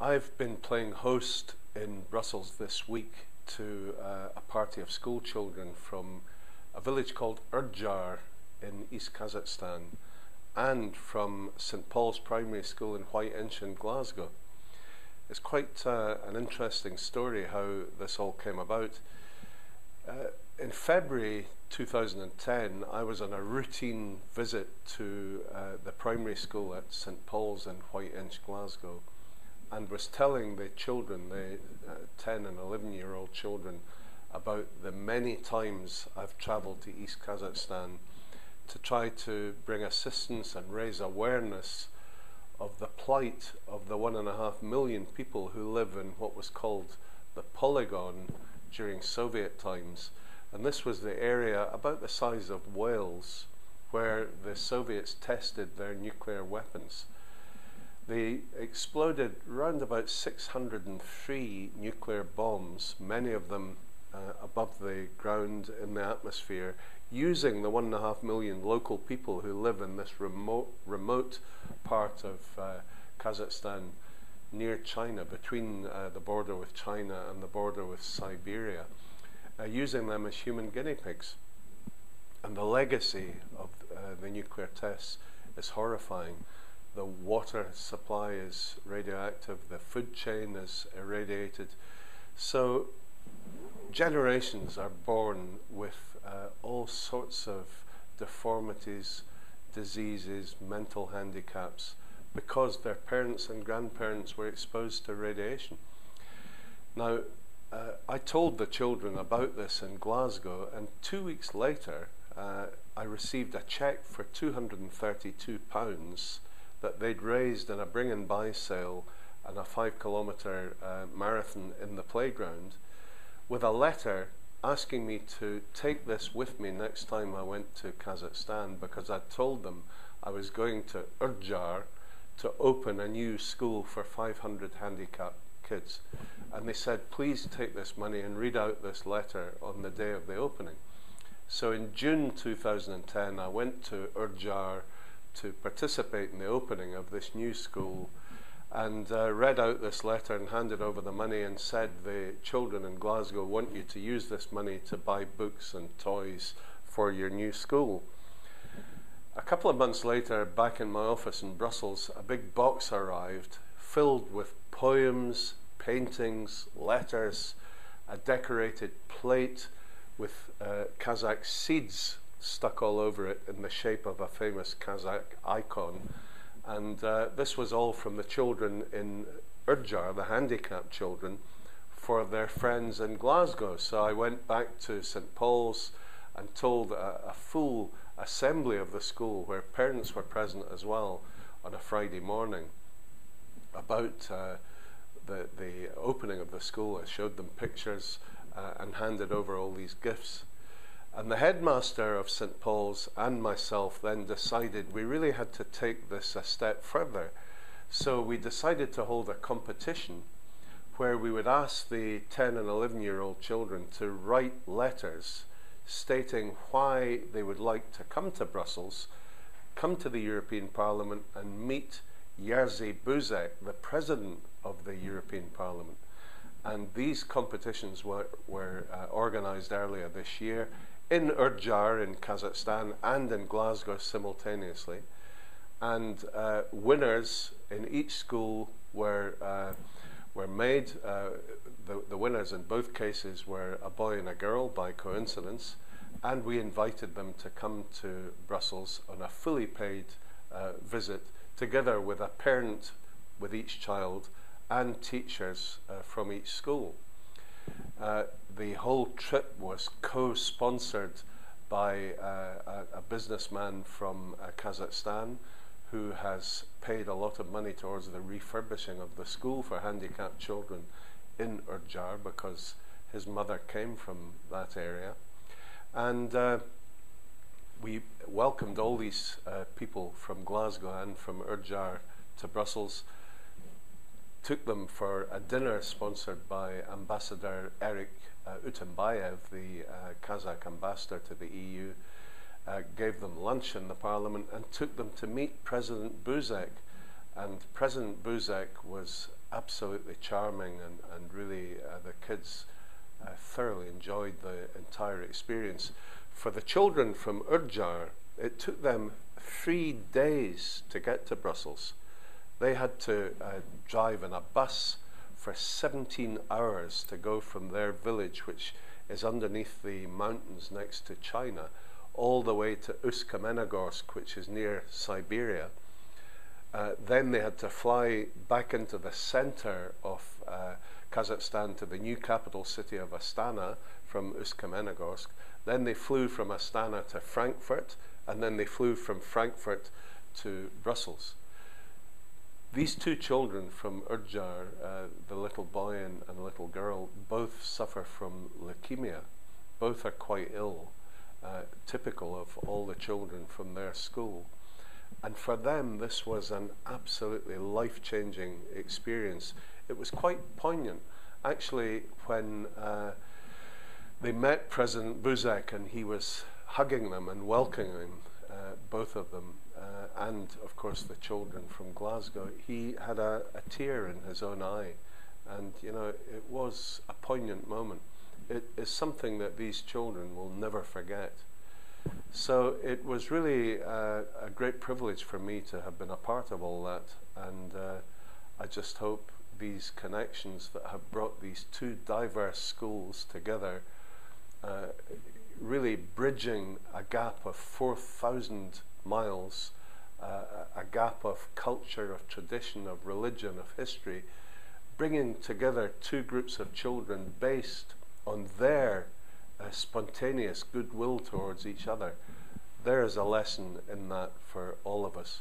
I've been playing host in Brussels this week to a party of school children from a village called Urdjar in East Kazakhstan and from St Paul's Primary School in Whiteinch in Glasgow. It's quite an interesting story how this all came about. In February 2010, I was on a routine visit to the primary school at St Paul's in Whiteinch, Glasgow, and was telling the children, the 10 and 11-year-old children, about the many times I've travelled to East Kazakhstan to try to bring assistance and raise awareness of the plight of the 1.5 million people who live in what was called the Polygon during Soviet times. And this was the area about the size of Wales where the Soviets tested their nuclear weapons. They exploded round about 603 nuclear bombs, many of them above the ground in the atmosphere, using the 1.5 million local people who live in this remote part of Kazakhstan near China, between the border with China and the border with Siberia, using them as human guinea pigs. And the legacy of the nuclear tests is horrifying. The water supply is radioactive, the food chain is irradiated. So generations are born with all sorts of deformities, diseases, mental handicaps, because their parents and grandparents were exposed to radiation. Now, I told the children about this in Glasgow, and 2 weeks later, I received a cheque for £232 that they'd raised in a bring and buy sale and a 5-kilometre marathon in the playground, with a letter asking me to take this with me next time I went to Kazakhstan, because I'd told them I was going to Urdjar to open a new school for 500 handicapped kids. And they said, please take this money and read out this letter on the day of the opening. So in June 2010, I went to Urdjar to participate in the opening of this new school, and read out this letter and handed over the money and said, the children in Glasgow want you to use this money to buy books and toys for your new school. A couple of months later, back in my office in Brussels, a big box arrived filled with poems, paintings, letters, a decorated plate with Kazakh seeds stuck all over it in the shape of a famous Kazakh icon. And this was all from the children in Urdjar, the handicapped children, for their friends in Glasgow. So I went back to St Paul's and told a full assembly of the school, where parents were present as well, on a Friday morning, about the opening of the school. I showed them pictures and handed over all these gifts. And the headmaster of St Paul's and myself then decided we really had to take this a step further. So we decided to hold a competition where we would ask the 10 and 11-year-old children to write letters stating why they would like to come to Brussels, come to the European Parliament, and meet Jerzy Buzek, the President of the European Parliament. And these competitions were organised earlier this year in Urdjar in Kazakhstan and in Glasgow simultaneously. And winners in each school were made. The winners in both cases were a boy and a girl by coincidence, and we invited them to come to Brussels on a fully paid visit, together with a parent with each child and teachers from each school. The whole trip was co-sponsored by a businessman from Kazakhstan who has paid a lot of money towards the refurbishing of the school for handicapped children in Urdjar, because his mother came from that area. And we welcomed all these people from Glasgow and from Urdjar to Brussels, took them for a dinner sponsored by Ambassador Erik Utembayev, the Kazakh ambassador to the EU, gave them lunch in the parliament, and took them to meet President Buzek. And President Buzek was absolutely charming, and really the kids thoroughly enjoyed the entire experience. For the children from Urdjar, it took them 3 days to get to Brussels. They had to drive in a bus for 17 hours to go from their village, which is underneath the mountains next to China, all the way to Uсть-Kamenogorsk, which is near Siberia. Then they had to fly back into the center of Kazakhstan to the new capital city of Astana from Uсть-Kamenogorsk. Then they flew from Astana to Frankfurt, and then they flew from Frankfurt to Brussels. These two children from Urdjar, the little boy and little girl, both suffer from leukemia. Both are quite ill, typical of all the children from their school. And for them, this was an absolutely life-changing experience. It was quite poignant. Actually, when they met President Buzek and he was hugging them and welcoming both of them, and of course the children from Glasgow, he had a tear in his own eye. And you know, it was a poignant moment. It is something that these children will never forget. So it was really a great privilege for me to have been a part of all that, and I just hope these connections that have brought these two diverse schools together, really bridging a gap of 4,000 miles, a gap of culture, of tradition, of religion, of history, bringing together two groups of children based on their spontaneous goodwill towards each other. There is a lesson in that for all of us.